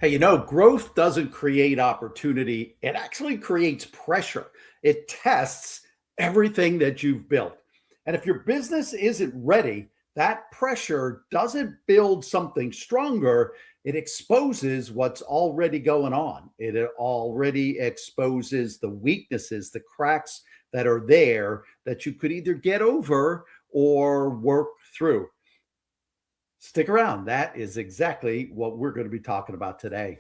Hey, growth doesn't create opportunity. It actually creates pressure. It tests everything that you've built. And if your business isn't ready, that pressure doesn't build something stronger. It exposes what's already going on. It already exposes the weaknesses, the cracks that are there that you could either get over or work through. Stick around. That is exactly what we're going to be talking about today.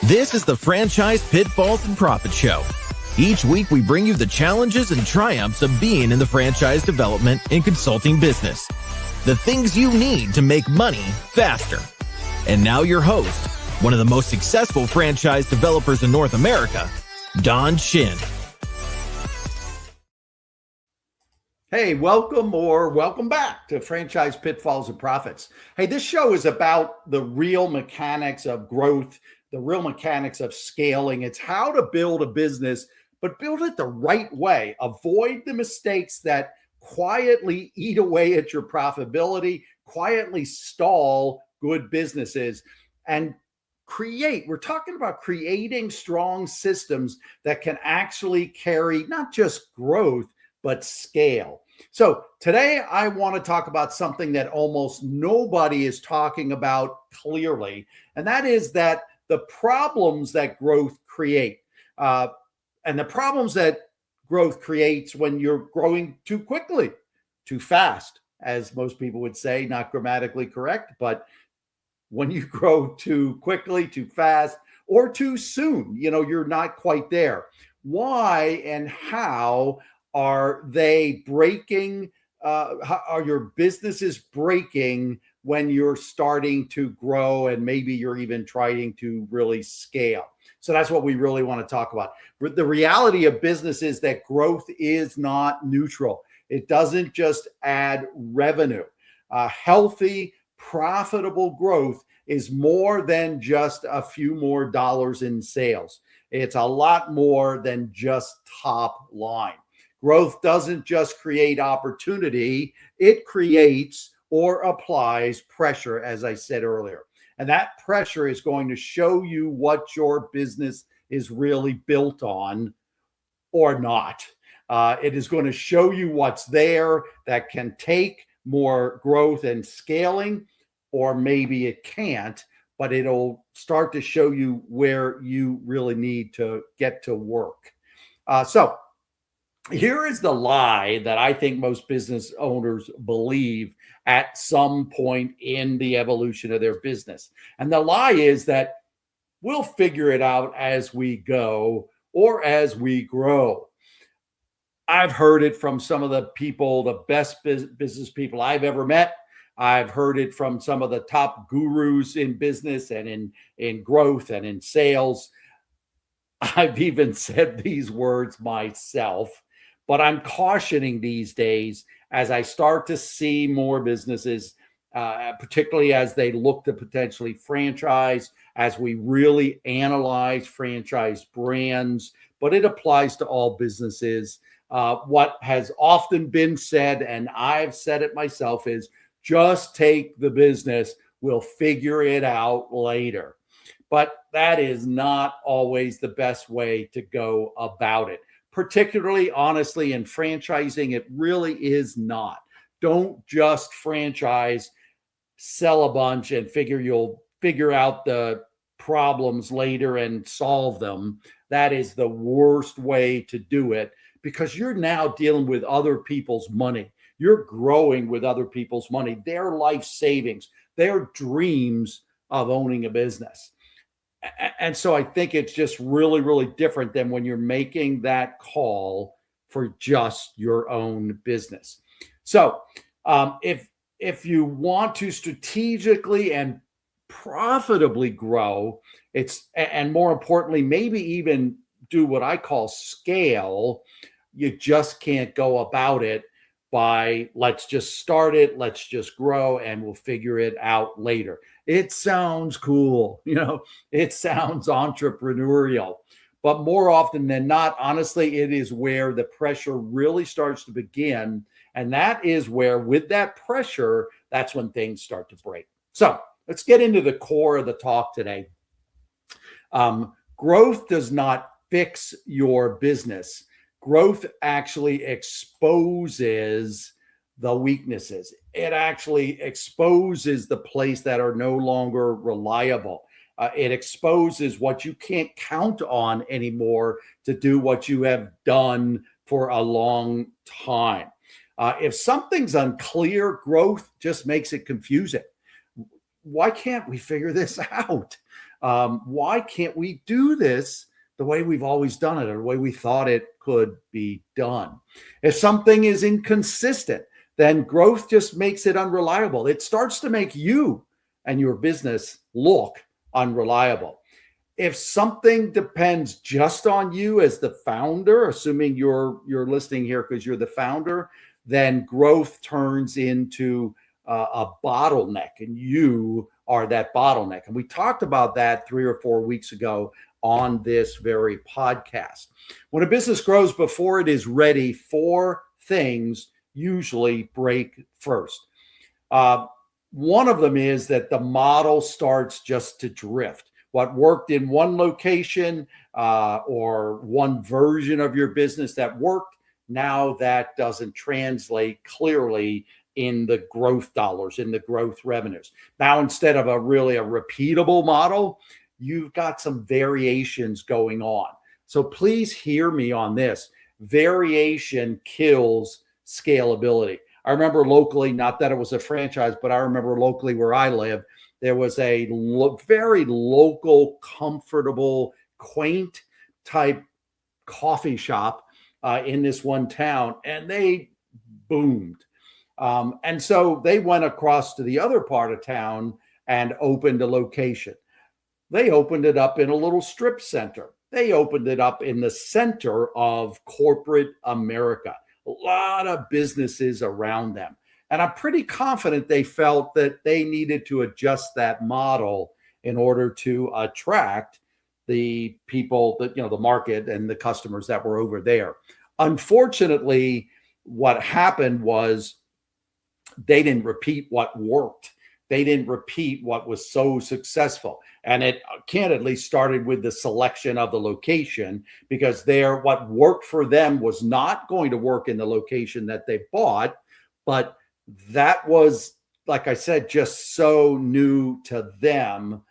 This is the Franchise Pitfalls and Profit Show. Each week, we bring you the challenges and triumphs of being in the franchise development and consulting business. The things you need to make money faster. And now your host, one of the most successful franchise developers in North America, Don Shin. Hey, welcome back to Franchise Pitfalls and Profits. Hey, this show is about the real mechanics of growth, the real mechanics of scaling. It's how to build a business, but build it the right way. Avoid the mistakes that quietly eat away at your profitability, quietly stall good businesses, and we're talking about creating strong systems that can actually carry not just growth, but scale. So today I want to talk about something that almost nobody is talking about clearly, and that is that the problems that growth create, and the problems that growth creates when you're growing too quickly, too fast, as most people would say, not grammatically correct, but when you grow too quickly, too fast, or too soon, you're not quite there. Why and how are they breaking? How are your businesses breaking when you're starting to grow and maybe you're even trying to really scale? So that's what we really want to talk about. The reality of business is that growth is not neutral. It doesn't just add revenue. Healthy, profitable growth is more than just a few more dollars in sales. It's a lot more than just top line. Growth doesn't just create opportunity, it creates or applies pressure, as I said earlier. And that pressure is going to show you what your business is really built on or not. It is going to show you what's there that can take more growth and scaling, or maybe it can't, but it'll start to show you where you really need to get to work. So here is the lie that I think most business owners believe at some point in the evolution of their business. And the lie is that we'll figure it out as we go or as we grow. I've heard it from some of the people, the best business people I've ever met. I've heard it from some of the top gurus in business and in growth and in sales. I've even said these words myself. But I'm cautioning these days as I start to see more businesses, particularly as they look to potentially franchise, as we really analyze franchise brands, but it applies to all businesses. What has often been said, and I've said it myself, is just take the business. We'll figure it out later. But that is not always the best way to go about it. Particularly, honestly, in franchising, it really is not. Don't just franchise, sell a bunch, and you'll figure out the problems later and solve them. That is the worst way to do it because you're now dealing with other people's money. You're growing with other people's money, their life savings, their dreams of owning a business. And so I think it's just really, really different than when you're making that call for just your own business. So if you want to strategically and profitably grow, and more importantly, maybe even do what I call scale, you just can't go about it by let's just start it, let's just grow, and we'll figure it out later. It sounds cool, it sounds entrepreneurial, but more often than not, honestly, it is where the pressure really starts to begin. And that is where, with that pressure, that's when things start to break. So let's get into the core of the talk today. Growth does not fix your business. Growth actually exposes the weaknesses. It actually exposes the place that are no longer reliable. It exposes what you can't count on anymore to do what you have done for a long time. If something's unclear, growth just makes it confusing. Why can't we figure this out? Why can't we do this the way we've always done it or the way we thought it could be done? If something is inconsistent, then growth just makes it unreliable. It starts to make you and your business look unreliable. If something depends just on you as the founder, assuming you're listening here because you're the founder, then growth turns into a bottleneck, and you are that bottleneck. And we talked about that 3 or 4 weeks ago on this very podcast. When a business grows, before it is ready, 4 things usually break first. One of them is that the model starts just to drift. What worked in one location or one version of your business that worked, now that doesn't translate clearly in the growth dollars, in the growth revenues. Now, instead of a repeatable model, you've got some variations going on. So please hear me on this. Variation kills scalability. I remember locally, not that it was a franchise, but I remember locally where I live, there was a very local, comfortable, quaint type coffee shop in this one town, and they boomed. And so they went across to the other part of town and opened a location. They opened it up in a little strip center. They opened it up in the center of corporate America. A lot of businesses around them. And I'm pretty confident they felt that they needed to adjust that model in order to attract the people that, the market and the customers that were over there. Unfortunately, what happened was they didn't repeat what worked. They didn't repeat what was so successful. And it candidly started with the selection of the location, because what worked for them was not going to work in the location that they bought. But that was, like I said, just so new to them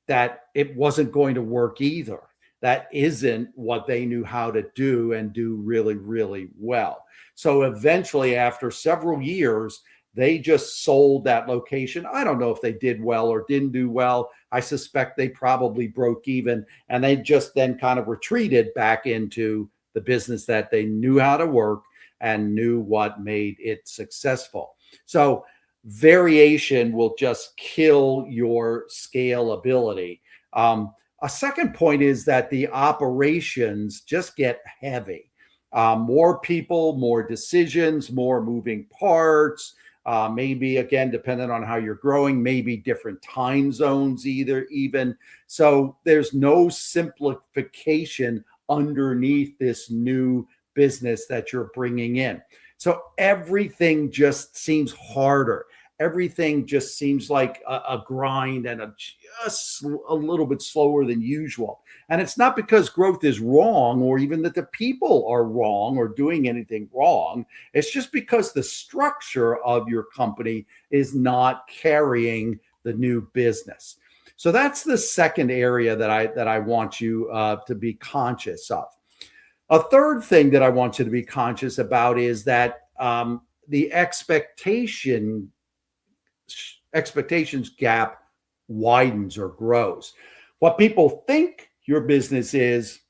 that it wasn't going to work either. That isn't what they knew how to do and do really, really well. So eventually, after several years, they just sold that location. I don't know if they did well or didn't do well. I suspect they probably broke even, and they just then kind of retreated back into the business that they knew how to work and knew what made it successful. So variation will just kill your scalability. A second point is that the operations just get heavy. More people, more decisions, more moving parts. Maybe, again, depending on how you're growing, maybe different time zones even. So there's no simplification underneath this new business that you're bringing in. So everything just seems harder. Everything just seems like a grind and just a little bit slower than usual. And it's not because growth is wrong or even that the people are wrong or doing anything wrong. It's just because the structure of your company is not carrying the new business. So that's the second area that I want you to be conscious of. A third thing that I want you to be conscious about is that the expectations gap widens or grows. What people think your business is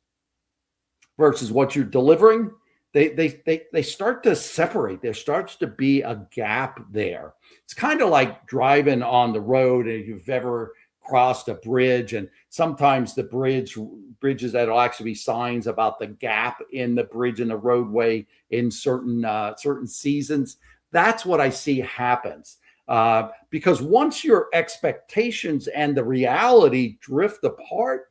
versus what you're delivering, they start to separate. There starts to be a gap there. It's kind of like driving on the road, and if you've ever crossed a bridge, and sometimes the bridges that'll actually be signs about the gap in the bridge and the roadway in certain seasons. That's what I see happens. Because once your expectations and the reality drift apart,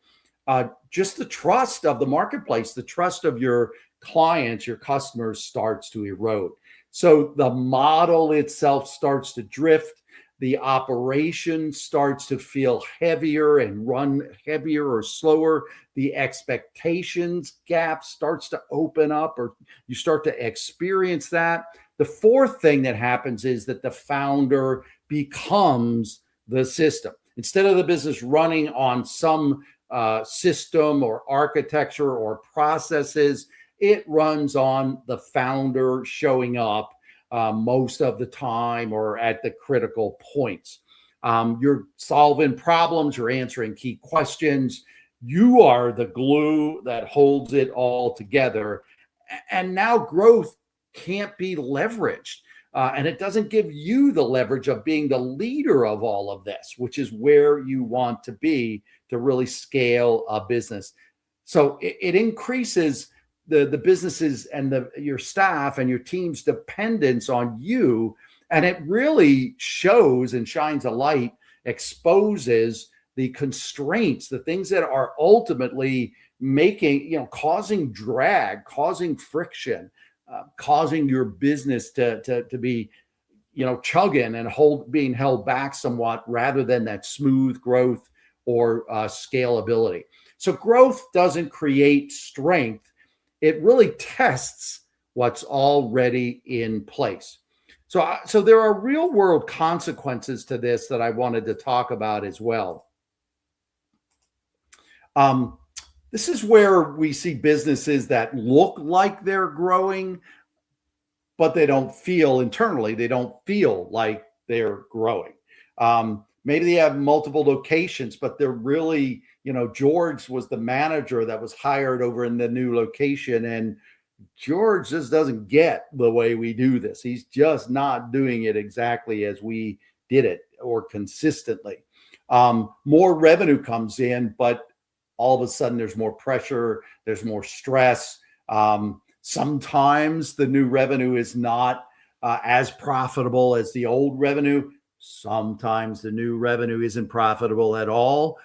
just the trust of the marketplace, the trust of your clients, your customers starts to erode. So the model itself starts to drift. the operation starts to feel heavier and run heavier or slower. The expectations gap starts to open up, or you start to experience that. The fourth thing that happens is that the founder becomes the system. Instead of the business running on some system or architecture or processes, it runs on the founder showing up most of the time or at the critical points. You're solving problems, you're answering key questions. You are the glue that holds it all together. And now growth can't be leveraged. And it doesn't give you the leverage of being the leader of all of this, which is where you want to be to really scale a business. So it increases the businesses and your staff and your team's dependence on you. And it really shows and shines a light, exposes the constraints, the things that are ultimately causing drag, causing friction, causing your business to be, chugging and being held back somewhat rather than that smooth growth or scalability. So growth doesn't create strength. It really tests what's already in place. So there are real world consequences to this that I wanted to talk about as well. This is where we see businesses that look like they're growing, but they don't feel internally, they don't feel like they're growing. Maybe they have multiple locations, but they're really, George was the manager that was hired over in the new location. And George just doesn't get the way we do this. He's just not doing it exactly as we did it or consistently. More revenue comes in, but all of a sudden there's more pressure, there's more stress. Sometimes the new revenue is not as profitable as the old revenue. Sometimes the new revenue isn't profitable at all.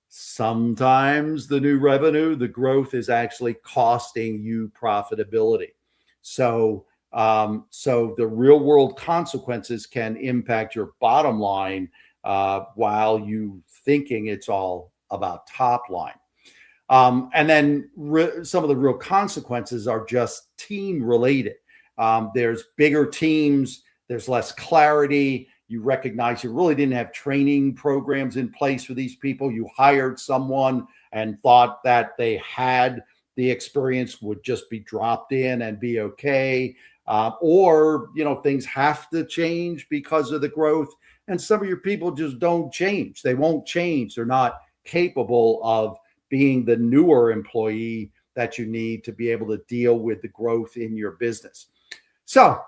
Sometimes the new revenue, the growth is actually costing you profitability. So the real world consequences can impact your bottom line while you thinking it's all about top line. And then some of the real consequences are just team related. There's bigger teams, there's less clarity. You recognize you really didn't have training programs in place for these people. You hired someone and thought that they had the experience, would just be dropped in and be okay. Or things have to change because of the growth. And some of your people just don't change. They won't change. They're not capable of being the newer employee that you need to be able to deal with the growth in your business. So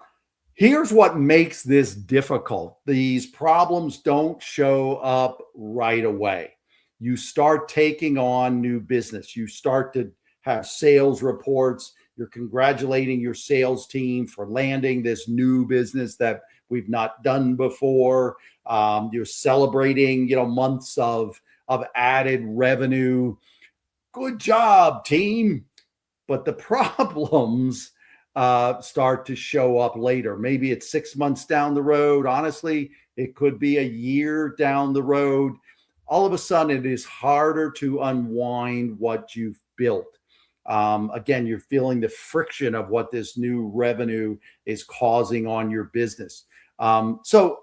here's what makes this difficult. These problems don't show up right away. You start taking on new business. You start to have sales reports. You're congratulating your sales team for landing this new business that we've not done before. You're celebrating, months of added revenue. Good job, team. But the problems start to show up later. Maybe it's 6 months down the road. Honestly, it could be a year down the road. All of a sudden, it is harder to unwind what you've built. Again, you're feeling the friction of what this new revenue is causing on your business. So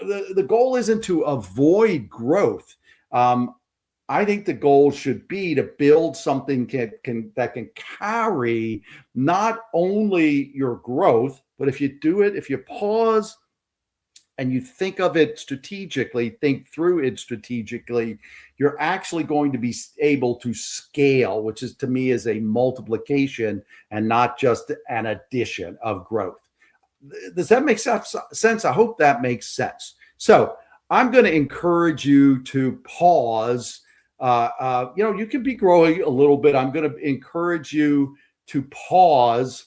the goal isn't to avoid growth. I think the goal should be to build something that can carry not only your growth, but if you pause and you think of it strategically, think through it strategically, you're actually going to be able to scale, which is to me is a multiplication and not just an addition of growth. Does that make sense? I hope that makes sense. So I'm going to encourage you to pause. You can be growing a little bit. I'm going to encourage you to pause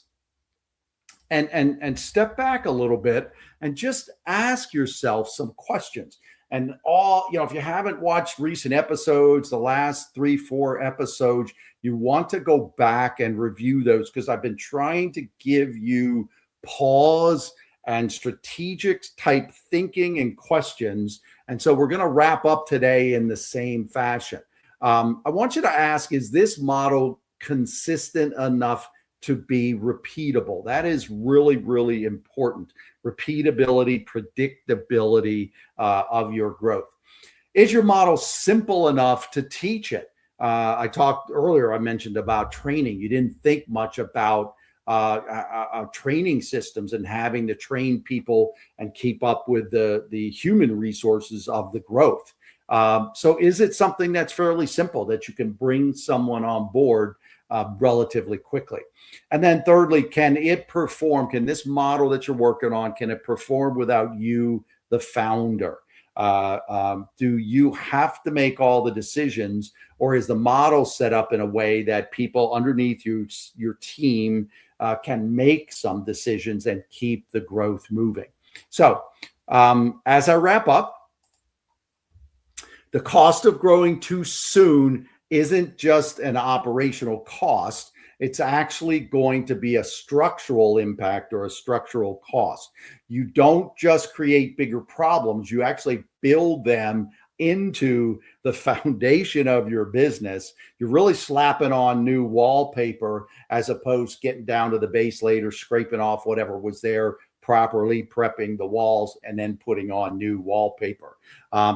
and step back a little bit and just ask yourself some questions. And if you haven't watched recent episodes, the last 3-4 episodes, you want to go back and review those because I've been trying to give you pause and strategic type thinking and questions. And so we're going to wrap up today in the same fashion. I want you to ask, is this model consistent enough to be repeatable? That is really, really important. Repeatability, predictability of your growth. Is your model simple enough to teach it? I talked earlier, I mentioned about training. You didn't think much about training systems and having to train people and keep up with the human resources of the growth. So is it something that's fairly simple that you can bring someone on board relatively quickly? And then thirdly, can it perform? Can this model that you're working on, can it perform without you, the founder? Do you have to make all the decisions, or is the model set up in a way that people underneath you, your team, can make some decisions and keep the growth moving? So as I wrap up, the cost of growing too soon isn't just an operational cost. It's actually going to be a structural impact or a structural cost. You don't just create bigger problems, you actually build them into the foundation of your business. You're really slapping on new wallpaper as opposed to getting down to the base layer, scraping off whatever was there, properly prepping the walls, and then putting on new wallpaper.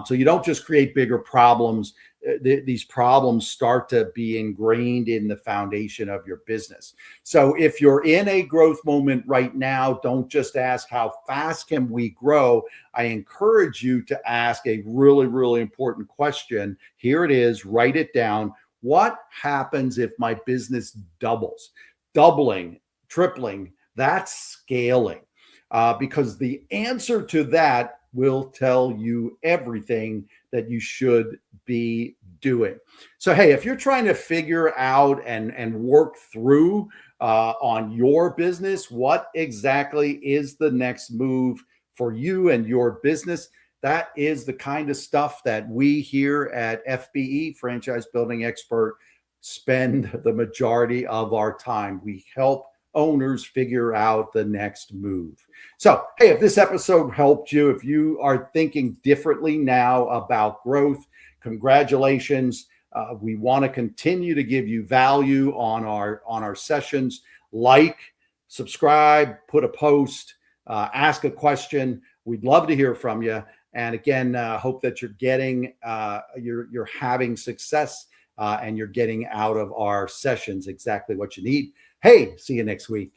So you don't just create bigger problems. These problems start to be ingrained in the foundation of your business. So if you're in a growth moment right now, don't just ask how fast can we grow. I encourage you to ask a really, really important question. Here it is, write it down. What happens if my business doubles? Doubling, tripling, that's scaling. Because the answer to that will tell you everything that you should be doing. So, hey, if you're trying to figure out and work through on your business, what exactly is the next move for you and your business, that is the kind of stuff that we here at FBE, Franchise Building Expert, spend the majority of our time. We help owners figure out the next move. So, hey, if this episode helped you, if you are thinking differently now about growth, congratulations. We want to continue to give you value on our sessions. Like, subscribe, put a post, ask a question. We'd love to hear from you. And again, hope that you're getting, you're having success and you're getting out of our sessions exactly what you need. Hey, see you next week.